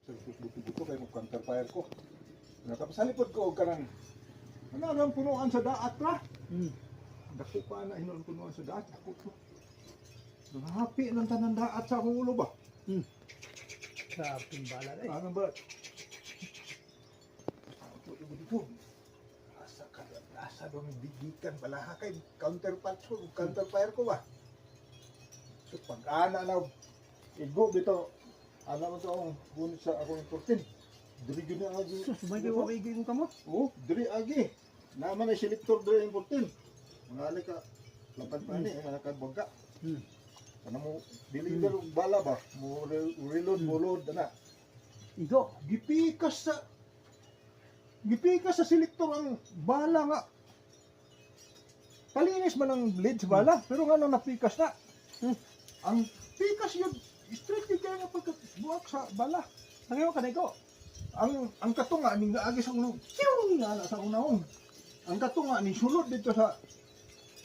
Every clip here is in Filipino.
Buto-buto kay mo counterfire ko. Nakapasalipod ko og kanang ano ang punuan sa daat ra. Dako pa na hinon punuan sa daat ako to. Happy ng tanan daat sa akong ulo ba? Grabe bala na eh. Ano ba? Buto-buto. Asa doon bigikan pala ha kay counterfire ko ba? So pag-ana na igo bito. Alam mo to ang gunit sa akong importin. Diri gyud na agi. Sus, may gawa kayo yung kamo? Oh, diri agi. Naman ay selector diri importin. Mangali ka lapad pa ni nga nakabaga. Ano mo deliver bala ba? Mo reload bolod na. Igo. Gipikas sa selector ang bala nga. Palinis man ang blade sa bala, pero nga nang napikas na. Ang pikas yun, straight kaya nga pagkabuak sa bala. Nangayon ka na ikaw. Ang katunga ni naagi sa ulo, siung nga na sa unahon. Ang katunga ni sulod dito sa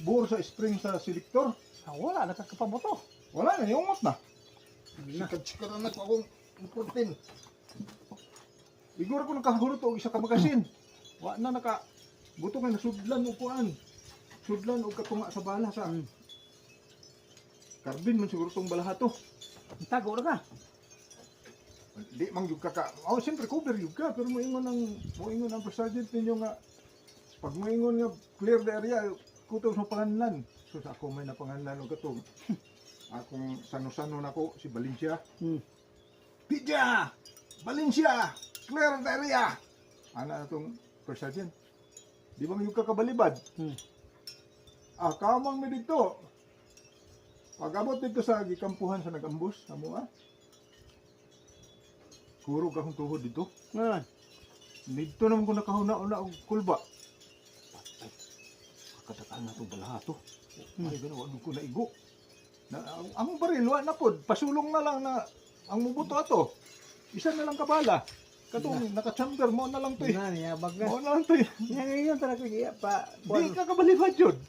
bore sa spring sa selector. Wala, nakakapaboto. Wala na, yungot na. Na. Sikat-sikat na ko akong importin. Igor ko nakahulot o isa ka magasin. Wa na naka buto kay nasudlan o kuan. Sudlan o katunga sa bala sa Carbin man siguro tong balaha to. Tago na ka. Di mang yug ka. Oh, siyempre cover yug ka pero moingon ang first sergeant ninyo nga pag moingon nga clear the area kutob sa panganlan. So sa ako may napanganlan og katong akong sano-sano nako si Valencia. Pidya! Valencia! Clear the area! Ana atong first sergeant. Di ba yung kakabalibad? Kamang mi dito. Pag-abot dito sa gikampuhan sa nag-ambus, amo kurog akong tuhod dito. Dito naman ko nakahuna-una og kulba. Kakatakan na itong balaha to. Ay, gano'n, ko na igo. Ang baril, na pod. Pasulong na lang na ang mubuto ato. Isa na lang kabala. Katong naka-chamber mo na lang to eh. Niyabag na. Mo na lang to eh. Ngayon talaga kaya pa. Di ka kabalibad yun.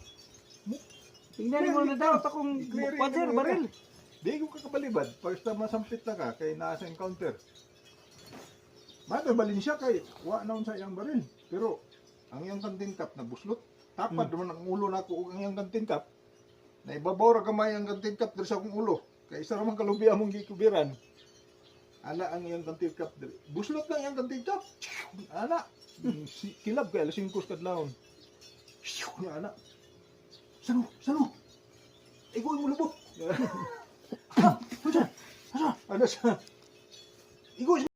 Tingnan mo na daw akong water baril. Di ko kakabalibad. First time masampit na ka kay nasa encounter. Mato Valencia kay wa naon sa iyang baril. Pero ang iyang kantin cup nagbuslot. Tapad naman ang ulo nako ug ang iyang kantin cup. Naibabaw ra kamay ang kantin cup diri sa akong ulo. Kay isa ra man kalubi among gikubiran. Ana ang iyang kantin cup diri. Buslot lang iyang kantin cup. Ana. Kilab kay alas 5 kadlawon. Ana. Sano? Ikaw yung mulubot. Ano siya? Ikaw